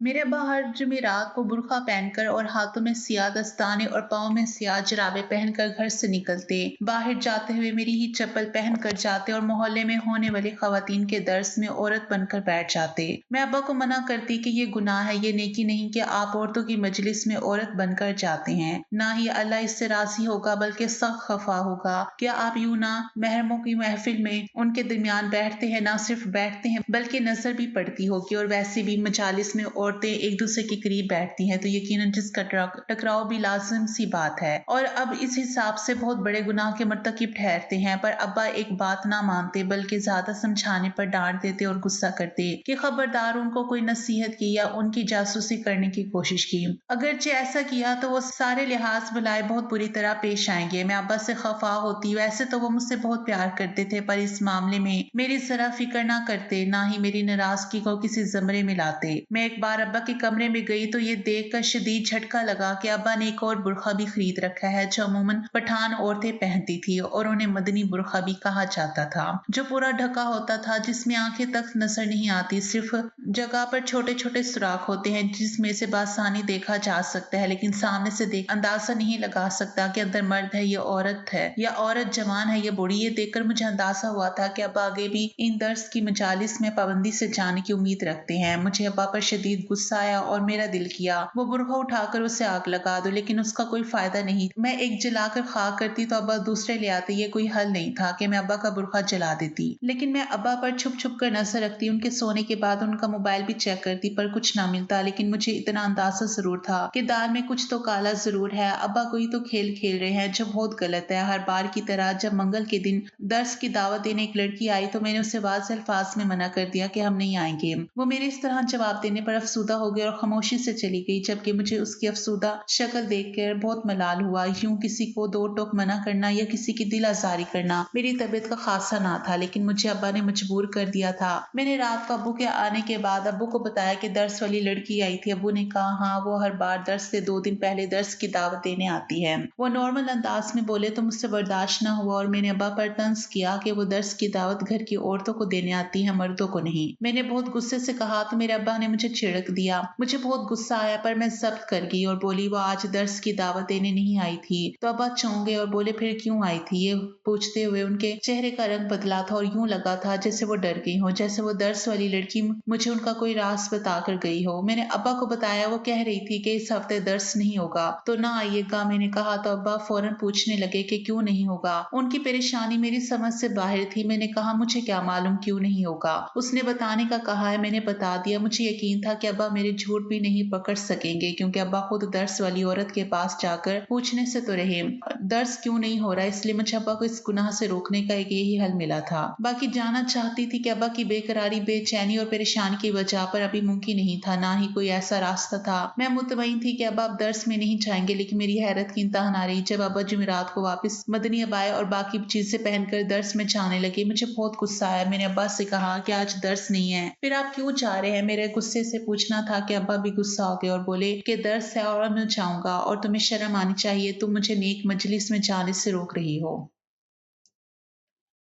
मेरे अब्बा हर जुमेरात को बुर्का पहनकर और हाथों में सियाह दस्ताने और पाँव में सियाह जुराबे पहनकर घर से निकलते। बाहर जाते हुए मेरी ही चप्पल पहन कर जाते और मोहल्ले में होने वाली खवातीन के दर्स में औरत बनकर बैठ जाते। मैं अब्बा को मना करती कि ये गुनाह है, ये नेकी नहीं कि आप औरतों की मजलिस में औरत बनकर जाते हैं। ना ही अल्लाह इससे राजी होगा बल्कि सख्त खफा होगा। क्या आप यूं ना महरमों की महफिल में उनके दरमियान बैठते हैं, ना सिर्फ बैठते हैं बल्कि नजर भी पड़ती होगी। और वैसे भी मजालिस में औरतें एक दूसरे के करीब बैठती हैं तो यकीनन जिसका टकराव भी लाजिम सी बात है और अब इस हिसाब से बहुत बड़े गुनाह के मर्तकिब ठहरते हैं। पर अब्बा एक बात ना मानते बल्कि ज्यादा समझाने पर डांट देते और गुस्सा करते कि खबरदार उनको कोई नसीहत की या उनकी जासूसी करने की कोशिश की। अगरचे ऐसा किया तो वो सारे लिहाज बुलाए बहुत बुरी तरह पेश आएंगे। मैं अब्बा से खफा होती। वैसे तो वो मुझसे बहुत प्यार करते थे पर इस मामले में मेरी जरा फिक्र ना करते, ना ही मेरी नाराजगी को किसी जमरे में लाते। मैं एक बार अब्बा के कमरे में गई तो ये देखकर शदीद झटका लगा कि अब्बा ने एक और बुरखा भी खरीद रखा है जो अमूमन पठान औरतें पहनती थी और उन्हें मदनी बुरखा भी कहा जाता था, जो पूरा ढका होता था, जिसमें आंखें तक नजर नहीं आती, सिर्फ जगह पर छोटे छोटे सुराख होते हैं जिसमें से बासानी देखा जा सकता है लेकिन सामने से देख अंदाजा नहीं लगा सकता कि अंदर मर्द है या औरत है, या औरत जवान है या बूढ़ी। ये देखकर मुझे अंदाजा हुआ था कि अब आगे भी इन दर्स की मजालिस में पाबंदी से जाने की उम्मीद रखते हैं। मुझे अब्बा पर शदीद गुस्सा आया और मेरा दिल किया वो बुरखा उठाकर उसे आग लगा दो, लेकिन उसका कोई फायदा नहीं। मैं एक जलाकर खाक करती तो अब्बा दूसरे ले आते। ये कोई हल नहीं था कि मैं अब्बा का बुरखा जला देती, लेकिन मैं अब्बा पर छुप छुप कर नजर रखती। उनके सोने के बाद उनका मोबाइल भी चेक करती पर कुछ ना मिलता, लेकिन मुझे इतना अंदाजा जरूर था कि दाल में कुछ तो काला जरूर है। अब्बा कोई तो खेल खेल रहे हैं जो बहुत गलत है। हर बार की तरह जब मंगल के दिन दर्स की दावत देने एक लड़की आई तो मैंने उसे वाज़ अल्फाज में मना कर दिया कि हम नहीं आएंगे। वो मेरे इस तरह जवाब देने पर अफसुदा हो गई और खामोशी से चली गई, जबकि मुझे उसकी अफसुदा शक्ल देखकर बहुत मलाल हुआ। यूं किसी को दो टोक मना करना या किसी की दिल आजारी करना मेरी तबीयत का खासा ना था, लेकिन मुझे अब्बा ने मजबूर कर दिया था। मैंने रात को अब्बू के आने के बाद अब्बू को बताया कि दर्स वाली लड़की आई थी। अब्बू ने कहा हाँ, वो हर बार दर्स से 2 दिन पहले दर्स की दावत देने आती है। वो नॉर्मल अंदाज में बोले तो मुझसे बर्दाश्त न हुआ और मैंने अब्बा पर तंज किया कि वो दर्स की दावत घर की औरतों को देने आती है, मर्दों को नहीं। मैंने बहुत गुस्से से कहा तो मेरे अब्बा ने मुझे छिड़क दिया। मुझे बहुत गुस्सा आया पर मैं जब्त कर गई और बोली वो आज दर्स की दावत देने नहीं आई थी। तो अब्बा चौंक गए और बोले फिर क्यों आई थी? ये पूछते हुए उनके चेहरे का रंग बदला था और यूं लगा था जैसे वो डर गई हो, जैसे वो दर्स वाली लड़की मुझे उनका कोई राज बता कर गई हो। मैंने अब्बा को बताया। वो कह रही थी कि इस हफ्ते दर्स नहीं होगा तो ना आइएगा। मैंने कहा तो अब्बा फौरन पूछने लगे कि क्यों नहीं होगा। उनकी परेशानी मेरी समझ से बाहर थी। मैंने कहा मुझे क्या मालूम क्यों नहीं होगा, उसने बताने का कहा है, मैंने बता दिया। मुझे यकीन था कि अब्बा मेरे झूठ भी नहीं पकड़ सकेंगे क्योंकि अब्बा खुद दर्स वाली औरत के पास जाकर पूछने से तो रहे दर्स क्यों नहीं हो रहा, इसलिए मुझे अब्बा को इस गुनाह से रोकने का एक यही हल मिला था। बाकी जानना चाहती थी कि अब्बा की बेकरारी, बेचैनी और परेशानी की वजह पर अभी मुमकिन नहीं था, ना ही कोई ऐसा रास्ता था। मैं मुतमईन थी कि अब्बा अब दर्स में नहीं जाएंगे, लेकिन मेरी हैरत की इंतहा ना रही जब अब्बा जुमेरात को वापस मदनी अबाया और बाकी चीजें पहनकर दर्स में जाने लगे। मुझे बहुत गुस्सा आया। मैंने अब्बा से कहा कि आज दर्स नहीं है। फिर आप क्यों जा रहे हैं? मेरे गुस्से से पूछना था कि अब्बा भी गुस्सा हो गए और बोले कि दर्स है और मैं जाऊंगा और तुम्हें शर्म आनी चाहिए, तुम मुझे नेक मजलिस में जाने से रोक रही हो।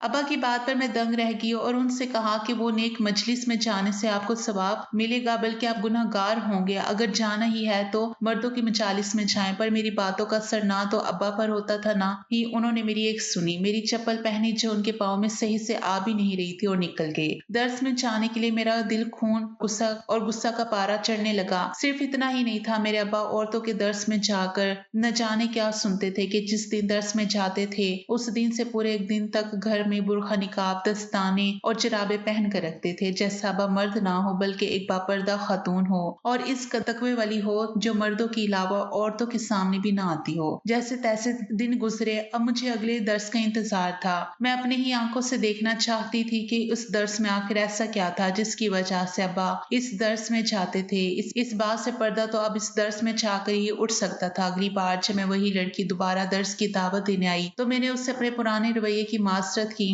अब्बा की बात पर मैं दंग रह गई और उनसे कहा कि वो नेक मजलिस में जाने से आपको सवाब मिलेगा बल्कि आप गुनहगार होंगे। अगर जाना ही है तो मर्दों की मजालिस में जाएं। पर मेरी बातों का असर ना तो अब्बा पर होता था, ना ही उन्होंने मेरी एक सुनी। मेरी चप्पल पहनी जो उनके पाँव में सही से आ भी नहीं रही थी और निकल गए। दर्स में जाने के लिए मेरा दिल खून गुस्सा का पारा चढ़ने लगा। सिर्फ इतना ही नहीं था, मेरे अब्बा औरतों के दर्स में जाकर न जाने क्या सुनते थे कि जिस दिन दर्स में जाते थे उस दिन से पूरे एक दिन तक घर में बुरखा, निकाब, दस्ताने और जराबे पहन कर रखते थे, जैसा अब मर्द ना हो बल्कि एक बापर्दा खातून हो और इस तकवे वाली हो जो मर्दों के अलावा औरतों के सामने भी ना आती हो। जैसे तैसे दिन गुजरे। अब मुझे अगले दर्स का इंतजार था। मैं अपनी ही आंखों से देखना चाहती थी कि उस दर्स में आखिर ऐसा क्या था जिसकी वजह से अब्बा इस दर्स में जाते थे। इस बात से पर्दा तो अब इस दर्स में जाकर ही उठ सकता था। अगली बार जब मैं वही लड़की दोबारा दर्स की दावत देने आई तो मैंने उससे अपने पुराने रवैये की माजरत की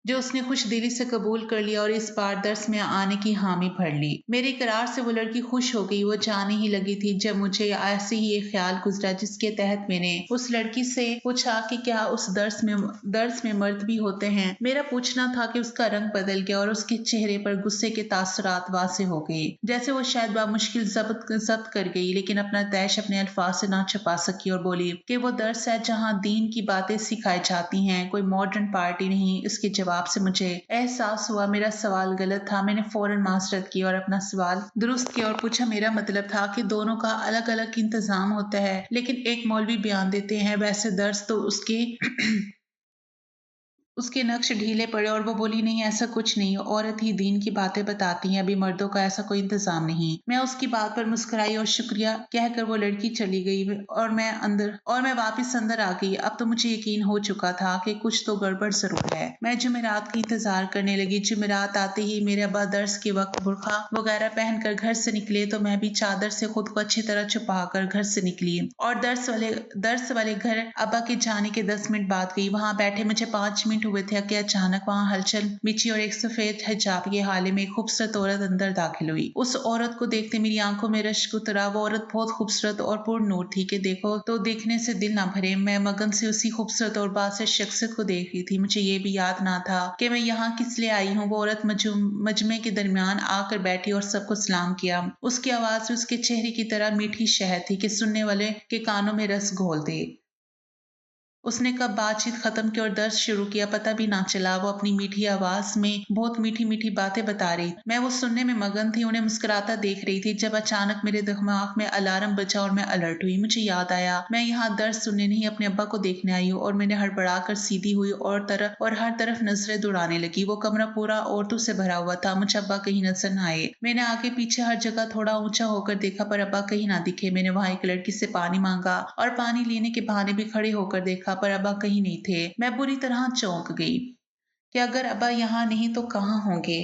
जो उसने खुश दिली से कबूल कर लिया और इस बार दर्स में आने की हामी भर ली। मेरे इकरार से वो लड़की खुश हो गई। वो जाने ही लगी थी जब मुझे ऐसे ही एक ख्याल गुजरा, जिसके तहत मैंने उस लड़की से पूछा कि क्या उस दर्स में मर्द भी होते हैं। मेरा पूछना था कि उसका रंग बदल गया और उसके चेहरे पर गुस्से के तासुरात वाज़ेह हो गए, जैसे वो शायद बामुश्किल जब्त कर गई, लेकिन अपना तैश अपने अल्फाज से ना छुपा सकी और बोली कि वो दर्स है जहाँ दीन की बातें सिखाई जाती हैं, कोई मॉडर्न पार्टी नहीं। इसके जवाब से मुझे एहसास हुआ मेरा सवाल गलत था। मैंने फौरन माजरत की और अपना सवाल दुरुस्त किया और पूछा, मेरा मतलब था कि दोनों का अलग अलग इंतजाम होता है, लेकिन एक मौलवी बयान देते हैं वैसे दर्स तो उसके नक्श ढीले पड़े और वो बोली, नहीं ऐसा कुछ नहीं, औरत ही दीन की बातें बताती हैं, अभी मर्दों का ऐसा कोई इंतजाम नहीं। मैं उसकी बात पर मुस्कुराई और शुक्रिया कहकर वो लड़की चली गई और मैं वापस अंदर आ गई। अब तो मुझे यकीन हो चुका था कि कुछ तो गड़बड़ जरूर है। मैं जुमेरात का इंतजार करने लगी। जुमेरात आते ही मेरे अब्बा दर्स के वक्त बुरखा वगैरह पहनकर घर से निकले तो मैं भी चादर से खुद को अच्छी तरह छुपा कर घर से निकली और दर्स वाले घर अब्बा के जाने के 10 मिनट बाद गई। वहां बैठे मुझे 5 मिनट हुए थे कि अचानक वहां हलचल मिची और एक सफेद हिजाब के हाले में एक खूबसूरत औरत अंदर दाखिल हुई। उस औरत को देखते मेरी आंखों में रश्क उतरा। वो औरत बहुत खूबसूरत और पुरनूर थी कि देखो तो देखने से दिल ना भरे। मैं मगन से उसी खूबसूरत और बासिर शख्सियत को देख रही थी। मुझे ये भी याद ना था कि मैं यहाँ किस लिए आई हूँ। वो औरत मजमे के दरमियान आकर बैठी और सबको सलाम किया। उसकी आवाज उसके चेहरे की तरह मीठी शहद थी कि सुनने वाले के कानों में रस घोल दे। उसने कब बातचीत खत्म की और दर्स शुरू किया पता भी ना चला। वो अपनी मीठी आवाज में बहुत मीठी मीठी बातें बता रही। मैं वो सुनने में मगन थी, उन्हें मुस्कुराता देख रही थी जब अचानक मेरे दिमाग में अलार्म बजा और मैं अलर्ट हुई। मुझे याद आया मैं यहाँ दर्स सुनने नहीं अपने अब्बा को देखने आई हूँ और मैंने हड़बड़ा कर सीधी हुई और हर तरफ नजरें दौड़ाने लगी। वो कमरा पूरा औरतों से भरा हुआ था। मुझे अब्बा कहीं नजर न आए। मैंने आगे पीछे हर जगह थोड़ा ऊंचा होकर देखा पर अब्बा कहीं ना दिखे। मैंने वहां एक लड़की से पानी मांगा और पानी लेने के बहाने भी खड़े होकर देखा पर अब्बा कहीं नहीं थे। मैं बुरी तरह चौंक गई कि अगर अब्बा यहाँ नहीं तो कहाँ होंगे।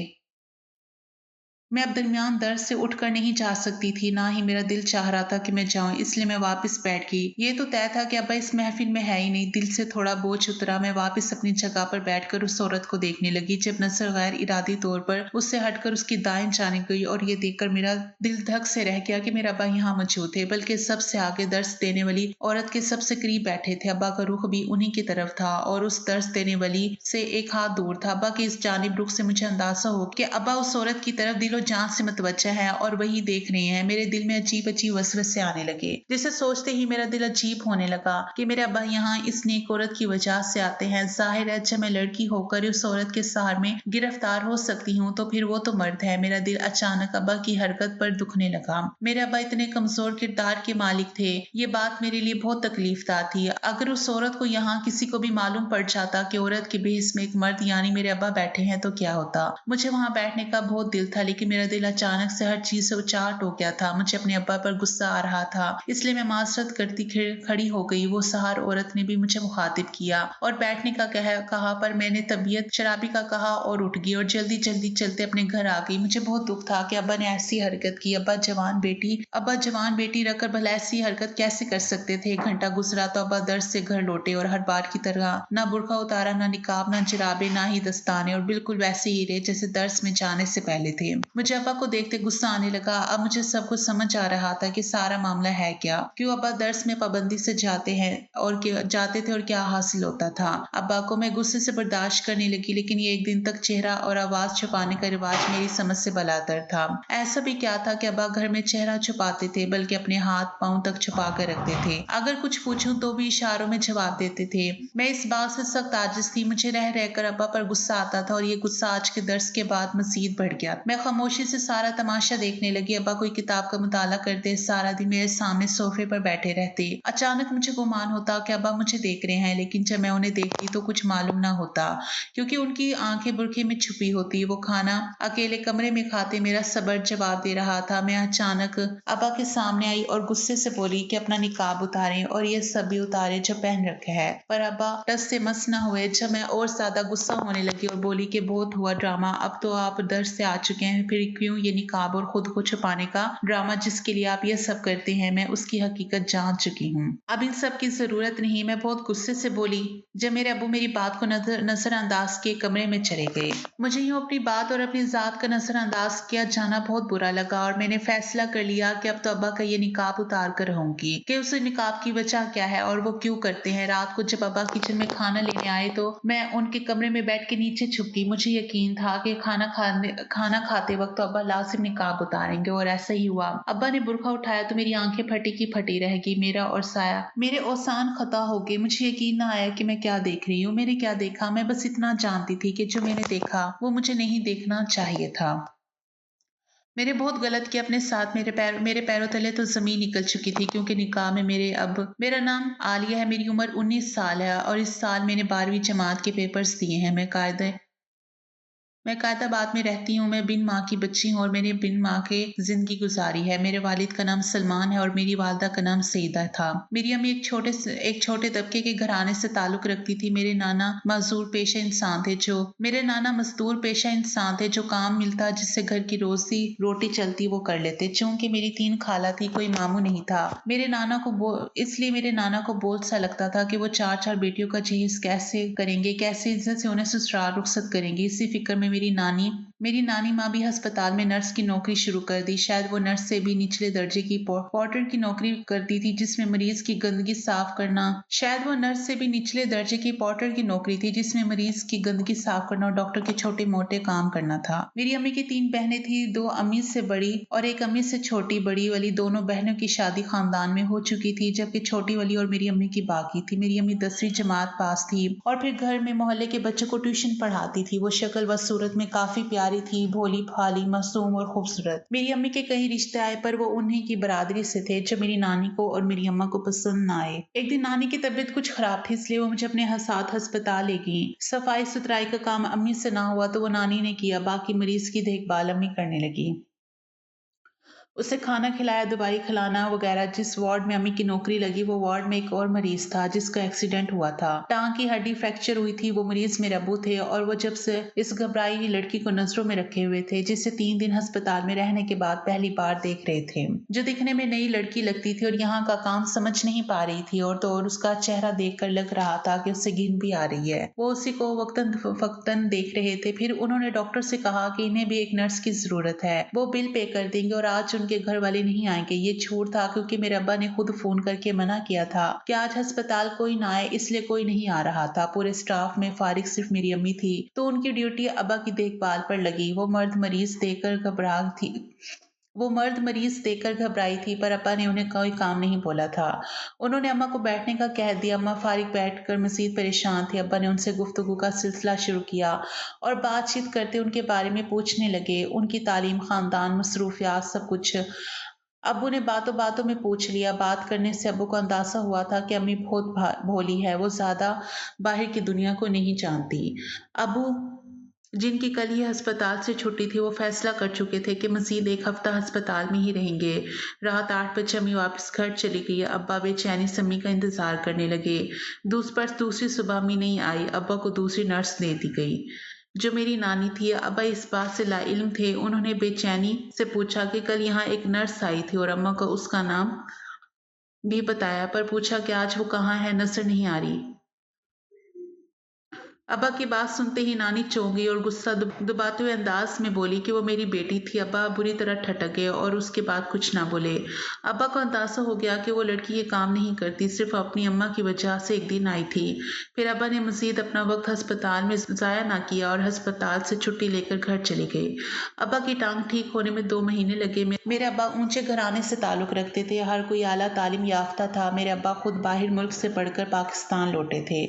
मैं अब दरमियान दर्द से उठकर नहीं जा सकती थी, ना ही मेरा दिल चाह रहा था कि मैं जाऊं, इसलिए मैं वापस बैठ गई। ये तो तय था कि अब्बा इस महफिल में है ही नहीं। दिल से थोड़ा बोझ उतरा। मैं वापस अपनी जगह पर बैठकर उस औरत को देखने लगी जब नजर गैर इरादी तौर पर उससे हटकर उसकी दाएं जाने गई और ये देखकर मेरा दिल धक से रह गया कि मेरा अब्बा यहाँ मौजूद थे, बल्कि सबसे आगे दर्ज देने वाली औरत के सबसे करीब बैठे थे। अब्बा का रुख भी उन्हीं की तरफ था और उस दर्ज देने वाली से एक हाथ दूर था। अब्बा के इस जानिब रुख से मुझे अंदाजा हो कि अब्बा उस औरत की तरफ दिलो जान से मतवज्जा है और वही देख रहे हैं। मेरे दिल में अजीब अजीब वसवसे आने लगे, जिसे सोचते ही मेरा दिल अजीब होने लगा कि मेरे अब्बा यहाँ इस नेक औरत की वजह से आते हैं। जाहिर है जब मैं लड़की होकर उस औरत के सहार में गिरफ्तार हो सकती हूँ तो फिर वो तो मर्द है। मेरा दिल अचानक अब्बा की हरकत पर दुखने लगा। मेरे अब्बा इतने कमजोर किरदार के मालिक थे, ये बात मेरे लिए बहुत तकलीफदार थी। अगर उस औरत को यहाँ किसी को भी मालूम पड़ जाता कि औरत के बेस में एक मर्द यानी मेरे अब्बा बैठे हैं तो क्या होता। मुझे वहां बैठने का बहुत दिल था, लेकिन मेरा दिल अचानक से हर चीज से उचाट हो गया था। मुझे अपने अब्बा पर गुस्सा आ रहा था, इसलिए मैं माजरत करती खड़ी हो गई। वो सहार औरत ने भी मुझे मुखातिब किया और बैठने का कहा पर मैंने तबीयत शराबी का कहा और उठ गई और जल्दी जल्दी चलते अपने घर आ गई। मुझे बहुत दुख था कि अब्बा ने ऐसी हरकत की। अब्बा जवान बेटी रखकर भला ऐसी हरकत कैसे कर सकते थे। एक घंटा गुजरा तो अब्बा दर्द से घर लौटे और हर बार की तरह ना बुरखा उतारा, ना निकाब, ना जराबे, ना ही दस्ताने और बिल्कुल वैसे ही रहे जैसे दर्स में जाने से पहले थे। मुझे अब्बा को देखते गुस्सा आने लगा। अब मुझे सब कुछ समझ आ रहा था कि सारा मामला है क्या, क्यों अब्बा दर्स में पाबंदी से जाते थे और क्या हासिल होता था। अब्बा को मैं गुस्से से बर्दाश्त करने लगी, लेकिन ये एक दिन तक चेहरा और आवाज छुपाने का रिवाज मेरी समझ से बलातर था। ऐसा भी क्या था कि अब्बा घर में चेहरा छुपाते थे, बल्कि अपने हाथ पांव तक छुपा कर रखते थे। अगर कुछ पूछूं तो भी इशारों में जवाब देते थे। मैं इस बात से सख्त आजिज थी। मुझे रह रहकर अब्बा पर गुस्सा आता था और ये गुस्सा आज के दर्स के बाद मजीद बढ़ गया। मैं खामोशी से सारा तमाशा देखने लगी। अब्बा कोई किताब का मुताला करते, सारा दिन मेरे सामने सोफे पर बैठे रहते। अचानक मुझे गुमान होता कि अब्बा मुझे देख रहे हैं, लेकिन जब मैं उन्हें देखती तो कुछ मालूम ना होता, क्योंकि उनकी आंखें बुरखे में छुपी होती। वो खाना अकेले कमरे में खाते। मेरा सब्र जवाब दे रहा था। मैं अचानक अब्बा के सामने आई और गुस्से से बोली कि अपना निकाब उतारें और ये सब भी उतारे जो पहन रखा है। पर अब्बा टस से मस न हुए। जब मैं और ज्यादा गुस्सा होने लगी और बोली कि बहुत हुआ ड्रामा, अब तो आप दर्द से आ चुके हैं, फिर फिर क्यों ये निकाब और खुद को छुपाने का ड्रामा जिसके लिए आप ये सब करते हैं, मैं उसकी हकीकत जान चुकी हूँ। अब इन सब की जरूरत नहीं। मैं बहुत गुस्से से बोली जब मेरे अब्बू मेरी बात को नजरअंदाज के कमरे में चले गए। मुझे यूँ अपनी बात और अपनी जात का नजरअंदाज किया जाना बहुत बुरा लगा और मैंने फैसला कर लिया कि अब तो अब्बा का ये निकाब उतार कर रहूंगी कि उस निकाब की वजह क्या है और वो क्यों करते हैं। रात को जब अब्बा किचन में खाना लेने आए तो मैं उनके कमरे में बैठ के नीचे छुप गई। मुझे यकीन था कि खाना खाते वक्त अब्बा लाजिम निकाब उतारेंगे और ऐसा ही हुआ। अब्बा ने बुरखा उठाया तो मेरी आंखें फटी की फटी रह गई। मेरा और साया मेरे औसान खता हो गए। मुझे यकीन ना आया कि मैं क्या देख रही हूँ। मैंने क्या देखा? मैं बस इतना जानती थी कि जो मैंने देखा वो मुझे नहीं देखना चाहिए था। मैंने बहुत गलत किया अपने साथ। मेरे पैरों तले तो जमीन निकल चुकी थी क्योंकि निकाह में मेरा नाम आलिया है, मेरी उम्र 19 साल है और इस साल मैंने 12वीं जमात के पेपर्स दिए हैं। मैं कायदाबाद में रहती हूँ। मैं बिन माँ की बच्ची हूँ और मैंने बिन माँ के जिंदगी गुजारी है। मेरे वालिद का नाम सलमान है और मेरी वालदा का नाम सईदा था। मेरी अम्मी एक छोटे तबके के घराने से ताल्लुक रखती थी। मेरे नाना मजदूर पेशा इंसान थे जो काम मिलता जिससे घर की रोजी रोटी चलती वो कर लेते। चूंकि मेरी 3 खाला थी, कोई मामू नहीं था। इसलिए मेरे नाना को बोझ सा लगता था कि वो 4 बेटियों का जहेज कैसे करेंगे, कैसे इज्जत से उन्हें ससुराल रुखसत करेंगे। इसी फिक्र में मेरी नानी माँ भी अस्पताल में नर्स की नौकरी शुरू कर दी। शायद वो नर्स से भी निचले दर्जे की पोर्टर की नौकरी करती थी जिसमें मरीज की गंदगी साफ करना और डॉक्टर के छोटे मोटे काम करना था। मेरी अम्मी की 3 बहनें थी, 2 अम्मी से बड़ी और एक अम्मी से छोटी। बड़ी वाली दोनों बहनों की शादी खानदान में हो चुकी थी जबकि छोटी वाली और मेरी अम्मी की बाकी थी। मेरी अम्मी 10वीं जमात पास थी और फिर घर में मोहल्ले के बच्चों को ट्यूशन पढ़ाती थी। वो शक्ल व सूरत में काफी प्यारी थी, भोली भाली, मासूम और खूबसूरत। मेरी अम्मी के कई रिश्ते आए पर वो उन्हीं की बरादरी से थे जो मेरी नानी को और मेरी अम्मा को पसंद न आए। एक दिन नानी की तबीयत कुछ खराब थी इसलिए वो मुझे अपने साथ अस्पताल ले गई। सफाई सुथराई का काम अम्मी से ना हुआ तो वो नानी ने किया। बाकी मरीज की देखभाल अम्मी करने लगी। उसे खाना खिलाया, दवाई खिलाना वगैरह। जिस वार्ड में अम्मी की नौकरी लगी वो वार्ड में एक और मरीज था जिसका एक्सीडेंट हुआ था। टांग की हड्डी फ्रैक्चर हुई थी। वो मरीज मेरे अब्बू थे और वो जब से इस घबराई हुई लड़की को नजरों में रखे हुए थे जिसे 3 दिन अस्पताल में रहने के बाद पहली बार देख रहे थे। जो दिखने में नई लड़की लगती थी और यहाँ का काम समझ नहीं पा रही थी और उसका चेहरा देखकर लग रहा था कि उससे घिन भी आ रही है। वो उसी को वक्तन फक्तन देख रहे थे। फिर उन्होंने डॉक्टर से कहा कि इन्हें भी एक नर्स की जरूरत है, वो बिल पे कर देंगे और आज उनके घर वाले नहीं आएंगे। ये झूठ था क्योंकि मेरे अब्बा ने खुद फोन करके मना किया था कि आज अस्पताल कोई ना आए, इसलिए कोई नहीं आ रहा था। पूरे स्टाफ में फारिग सिर्फ मेरी अम्मी थी तो उनकी ड्यूटी अब्बा की देखभाल पर लगी। वो मर्द मरीज देखकर घबराई थी पर अब्बा ने उन्हें कोई काम नहीं बोला था। उन्होंने अम्मा को बैठने का कह दिया। अम्मा फारिग बैठकर मजीद परेशान थी। अब्बा ने उनसे गुफ्तगू का सिलसिला शुरू किया और बातचीत करते उनके बारे में पूछने लगे, उनकी तालीम, खानदान, मसरूफियात, सब कुछ। अब्बू ने बातों बातों में पूछ लिया। बात करने से अब्बू को अंदाजा हुआ था कि अम्मी बहुत भोली है, वो ज्यादा बाहर की दुनिया को नहीं जानती। अब्बू जिनकी कल ही अस्पताल से छुट्टी थी वो फैसला कर चुके थे कि मजीद 1 हफ्ता अस्पताल में ही रहेंगे। रात 8 बजे अम्मी वापस घर चली गई। अब्बा बेचैनी से अम्मी का इंतजार करने लगे। दूसरी सुबह अम्मी नहीं आई। अब्बा को दूसरी नर्स दे दी गई जो मेरी नानी थी। अब्बा इस बात से लाइल्म थे। उन्होंने बेचैनी से पूछा कि कल यहाँ एक नर्स आई थी और अम्मा को उसका नाम भी बताया पर पूछा कि आज वो कहाँ है, नजर नहीं आ रही। अब्बा की बात सुनते ही नानी चौंक गई और गुस्सा दबाते हुए अंदाज में बोली कि वो मेरी बेटी थी। अब्बा बुरी तरह ठटक गए और उसके बाद कुछ ना बोले। अब्बा को अंदाजा हो गया कि वो लड़की ये काम नहीं करती, सिर्फ अपनी अम्मा की वजह से एक दिन आई थी। फिर अब्बा ने मजीद अपना वक्त अस्पताल में ज़ाया ना किया और अस्पताल से छुट्टी लेकर घर चले गए। अब्बा की टांग ठीक होने में 2 महीने लगे। मेरे अब्बा ऊंचे घराने से ताल्लुक रखते थे, हर कोई आला तालीम याफ्ता था। मेरे अब्बा खुद बाहर मुल्क से पढ़कर पाकिस्तान लौटे थे।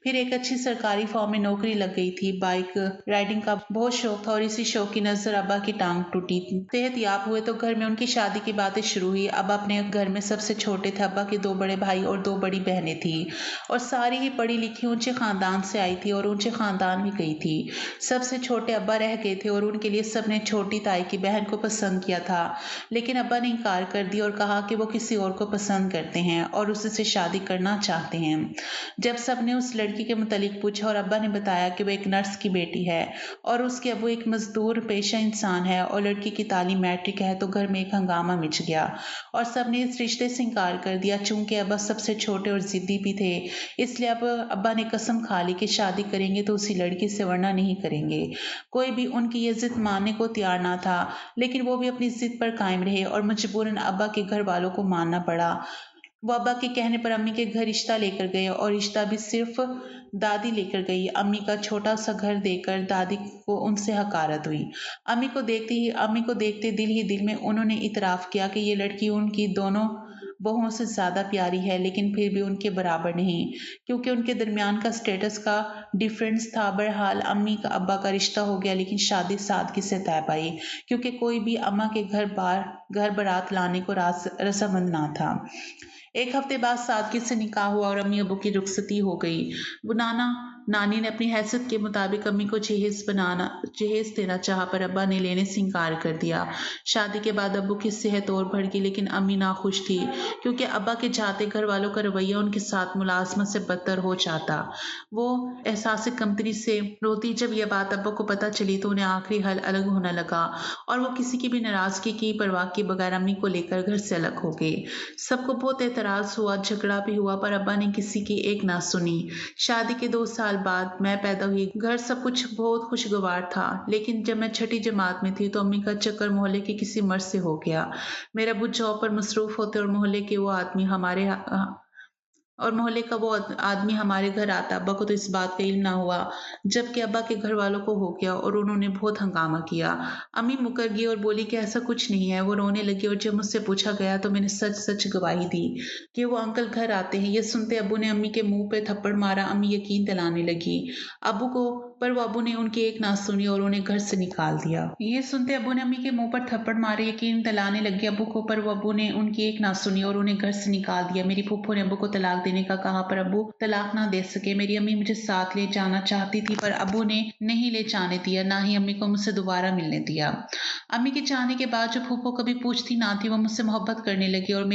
फिर एक अच्छी सरकारी फॉर्म में नौकरी लग गई थी। बाइक राइडिंग का बहुत शौक था और इसी शौक की नजर अब्बा की टांग टूटी। सेहत याब हुए तो घर में उनकी शादी की बातें शुरू हुई। अब्बा अपने घर में सबसे छोटे थे। अब्बा के 2 बड़े भाई और 2 बड़ी बहनें थी और सारी ही पढ़ी लिखी ऊंचे खानदान से आई थी और ऊंचे खानदान भी गई थी। सबसे छोटे अब्बा रह गए थे और उनके लिए सबने छोटी ताई की बहन को पसंद किया था, लेकिन अब्बा ने इनकार कर दिया और कहा कि वो किसी और को पसंद करते हैं और उससे शादी करना चाहते हैं। जब सबने उस लड़की के मुतालिक पूछा और अब्बा ने बताया कि वो एक नर्स की बेटी है और उसके अब्बू एक मजदूर पेशा इंसान है और लड़की की तालीम मैट्रिक है, तो घर में एक हंगामा मच गया और सब ने इस रिश्ते से इनकार कर दिया। चूंकि अब्बा सबसे छोटे और जिद्दी भी थे, इसलिए अब अब्बा ने कसम खा ली कि शादी करेंगे तो उसी लड़की से, वरना नहीं करेंगे। कोई भी उनकी ये जिद मानने को तैयार ना था, लेकिन वो भी अपनी जिद पर कायम रहे और मजबूरन अब्बा के घर वालों को मानना पड़ा। वो अब्बा के कहने पर अम्मी के घर रिश्ता लेकर गए और रिश्ता भी सिर्फ दादी लेकर गई। अम्मी का छोटा सा घर देकर दादी को उनसे हकारत हुई। अम्मी को देखते दिल ही दिल में उन्होंने इतराफ़ किया कि ये लड़की उनकी दोनों बहुओं से ज़्यादा प्यारी है, लेकिन फिर भी उनके बराबर नहीं, क्योंकि उनके दरमियान का स्टेटस का डिफरेंस था। बहरहाल अम्मी का अब्बा का रिश्ता हो गया, लेकिन शादी सादगी से तय पाई, क्योंकि कोई भी अम्मा के घर बारात लाने को रजामंद ना था। एक हफ्ते बाद सादगी से निकाह हुआ और अम्मी अबू की रुखसती हो गई। वो नानी ने अपनी हैसियत के मुताबिक अम्मी को जहेज देना चाहा, पर अब्बा ने लेने से इनकार कर दिया। शादी के बाद अब्बू की सेहत और बढ़ गई, लेकिन अम्मी नाखुश थी, क्योंकि अब्बा के जाते घर वालों का रवैया उनके साथ मुलाजमत से बदतर हो जाता। वो एहसास कमतरी से रोती। जब यह बात अब्बा को पता चली तो उन्हें आखिरी हल अलग होना लगा और वो किसी की भी नाराजगी की परवाह के बगैर अम्मी को लेकर घर से अलग हो गए। सबको बहुत एतराज हुआ, झगड़ा भी हुआ, पर अब्बा ने किसी की एक ना सुनी। शादी के 2 साल बाद मैं पैदा हुई। घर सब कुछ बहुत खुशगवार था, लेकिन जब मैं छठी जमात में थी तो अम्मी का चक्कर मोहल्ले के किसी मर्द से हो गया। मेरा अब्बू जॉब पर मसरूफ होते और मोहल्ले का वो आदमी हमारे घर आता। अब्बा को तो इस बात का इल्म ना हुआ, जबकि अब्बा के घर वालों को हो गया और उन्होंने बहुत हंगामा किया। अम्मी मुकर गई और बोली कि ऐसा कुछ नहीं है। वो रोने लगी और जब मुझसे पूछा गया तो मैंने सच सच गवाही दी कि वो अंकल घर आते हैं। ये सुनते अब्बू ने अम्मी के मुंह पे थप्पड़ मारा। अम्मी यकीन दिलाने लगी पर वो अब्बू ने उनकी एक ना सुनी और उन्हें घर से निकाल दिया। ये सुनते अब्बू ने अम्मी के मुंह पर थप्पड़ मारे। यकीन दिलाने लगी अब्बू को, पर वो अब्बू ने उनकी एक ना सुनी और उन्हें घर से निकाल दिया। मेरी फूफो ने अब्बू को तलाक देने का कहा, पर अब्बू तलाक ना दे सके। मेरी अम्मी मुझे साथ ले जाना चाहती थी, पर अब्बू ने नहीं ले जाने दिया, ना ही अम्मी को मुझसे दोबारा मिलने दिया। अम्मी के जाने के बाद जो फूफो कभी पूछती ना थी, वो मुझसे मोहब्बत करने लगी और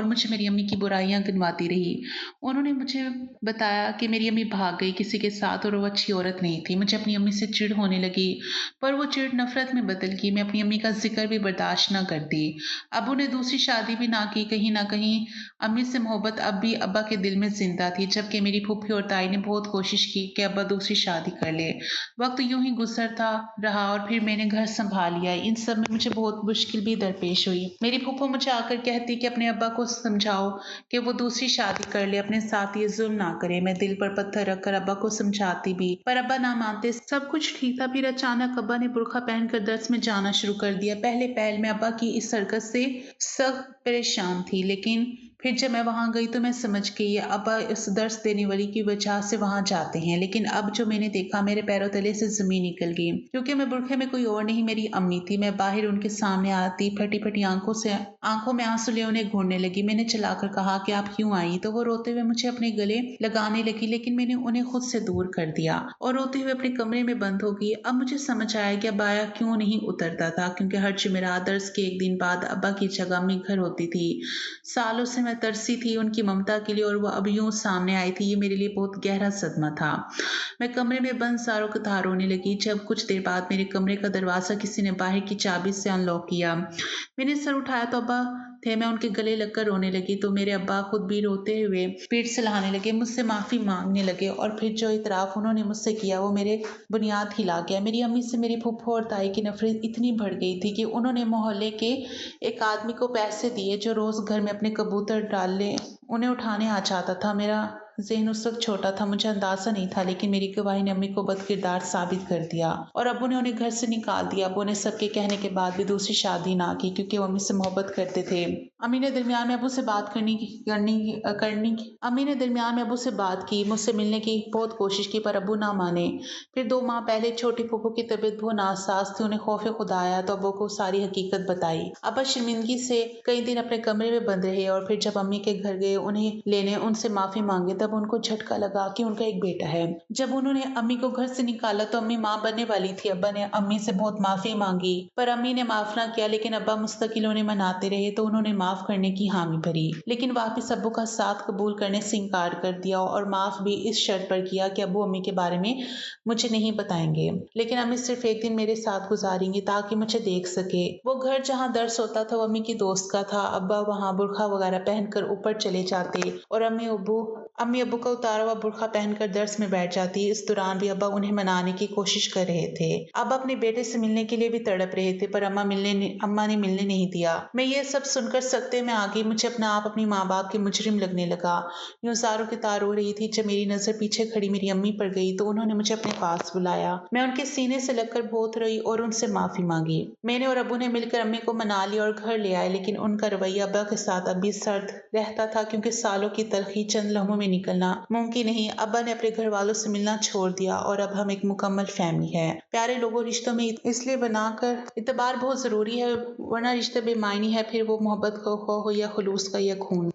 मुझे मेरी अम्मी की बुराइयां गिनवाती रही। उन्होंने मुझे बताया कि मेरी अम्मी भाग गई किसी के साथ और वो अच्छी औरत नहीं थी। मुझे अपनी अम्मी से चिढ़ होने लगी, पर वो चिढ़ नफरत में बदल गई। मैं अपनी अम्मी का जिक्र भी बर्दाश्त न करती। अब्बू ने दूसरी शादी भी ना की। कहीं ना कहीं अम्मी से मोहब्बत अब भी अब्बा के दिल में जिंदा थी, जबकि मेरी फूफी और ताई ने बहुत कोशिश की कि अब्बा दूसरी शादी कर ले। वक्त यूं ही गुजरता रहा और फिर मैंने घर संभाल लिया। इन सब में मुझे बहुत मुश्किल भी दरपेश हुई। मेरी फूफो मुझे आकर कहती कि अपने अब्बा को समझाओ कि वो दूसरी शादी कर ले, अपने साथ ये जुल्म ना करे। मैं दिल पर पत्थर रखकर अब्बा को समझाती भी, पर अब्बा ना मानते। सब कुछ ठीक था, फिर अचानक अब्बा ने बुर्का पहनकर दर्स में जाना शुरू कर दिया। पहले पहल मैं अब्बा की इस हरकत से सख्त परेशान थी, लेकिन फिर जब मैं वहां गई तो मैं समझ गई अब्बा इस दर्स देने वाली की वजह से वहां जाते हैं। लेकिन अब जो मैंने देखा, मेरे पैरों तले से जमीन निकल गई, क्योंकि मैं बुरखे में कोई और नहीं मेरी अम्मी थी। मैं बाहर उनके सामने आती फटी फटी आंखों में आंसू ले उन्हें घूरने लगी। मैंने चलाकर कहा कि आप क्यों आई, तो वो रोते हुए मुझे अपने गले लगाने लगी, लेकिन मैंने उन्हें खुद से दूर कर दिया और रोते हुए अपने कमरे में बंद हो गई। अब मुझे समझ आया कि अब्बाया क्यों नहीं उतरता था, क्योंकि हर जुमेरात दर्स के एक दिन बाद अब्बा की जगह अम्मी घर होती थी। सालों से मैं तरसी थी उनकी ममता के लिए और वो अब यूं सामने आई थी। ये मेरे लिए बहुत गहरा सदमा था। मैं कमरे में बंद सारों कतार रोने लगी। जब कुछ देर बाद मेरे कमरे का दरवाजा किसी ने बाहर की चाबी से अनलॉक किया, मैंने सर उठाया तो अब्बा थे। मैं उनके गले लगकर रोने लगी तो मेरे अब्बा खुद भी रोते हुए पीठ सहलाने लगे, मुझसे माफी मांगने लगे और फिर जो इतराफ उन्होंने मुझसे किया वो मेरे बुनियाद हिला गया। मेरी अम्मी से मेरी फूफो और ताई की नफरत इतनी बढ़ गई थी कि उन्होंने मोहल्ले के एक आदमी को पैसे दिए जो रोज घर में अपने कबूतर डाल ले उन्हें उठाने आ जाता था। मेरा ज़हन उस वक्त छोटा था, मुझे अंदाजा नहीं था, लेकिन मेरी गवाही ने अम्मी को बदकिरदार साबित कर दिया और अब्बू ने उन्हें घर से निकाल दिया। अब्बू ने सबके कहने के बाद भी दूसरी शादी ना की, क्योंकि वो अम्मी से मोहब्बत करते थे। अम्मी ने दरमियान में अब्बू से बात की, मुझसे मिलने की बहुत कोशिश की, पर अब्बू ना माने। फिर 2 माह पहले छोटी फूफो की तबीयत बहुत नासाज थी, उन्हें खौफ खुदा आया तो अब्बू को सारी हकीकत बताई। अब्बा शर्मिंदगी से कई दिन अपने कमरे में बंद रहे और फिर जब अम्मी के घर गए उन्हें लेने, उनसे माफी मांगे, तब उनको झटका लगा कि उनका एक बेटा है। जब उन्होंने अम्मी को घर से निकाला तो अम्मी माँ बनने वाली थी। अब्बा ने अम्मी से बहुत माफी मांगी, पर अम्मी ने माफ ना किया, लेकिन अब्बा मुस्तकिल उन्हें मनाते रहे तो उन्होंने माफ माफ करने की हामी भरी, लेकिन वापस अब्बू का साथ कबूल करने से इनकार कर दिया और माफ भी इस शर्त पर किया कि अब्बू अम्मी के बारे में मुझे नहीं बताएंगे, लेकिन अम्मी सिर्फ एक दिन मेरे साथ गुजारेंगी ताकि मुझे देख सके। वो घर जहाँ दर्स होता था वो अम्मी की दोस्त का था। अब्बा वहाँ बुर्खा वगैरह पहनकर ऊपर चले जाते और अम्मी अब्बू का उतारा हुआ बुर्खा पहनकर दर्स में बैठ जाती। इस दौरान भी अब्बा उन्हें मनाने की कोशिश कर रहे थे। अब्बा अपने बेटे से मिलने के लिए भी तड़प रहे थे, पर अम्मा ने मिलने नहीं दिया। मैं ये सब सुनकर सत्ते में आ गई। मुझे अपना आप अपनी माँ बाप के मुजरिम लगने लगा। यूं ज़ारों की तार हो रही थी जब मेरी नजर पीछे खड़ी मेरी अम्मी पर गई तो उन्होंने मुझे अपने पास बुलाया। मैं उनके सीने से लगकर बहुत रोई और उनसे माफी मांगी। मैंने और अब्बू ने मिलकर अम्मी को मना लिया और घर ले आए, लेकिन उनका रवैया अब्बा के साथ अब भी सर्द रहता था क्योंकि सालों की तलखी चंद लम्हों में निकलना मुमकिन नहीं। अब्बा ने अपने घर वालों से मिलना छोड़ दिया और अब हम एक मुकम्मल फैमिली है। प्यारे लोगों, रिश्तों में इसलिए बनाकर इतबार बहुत जरूरी है, वरना रिश्ते बेमायनी है, फिर वो मोहब्बत का हो या खुलूस का या खून।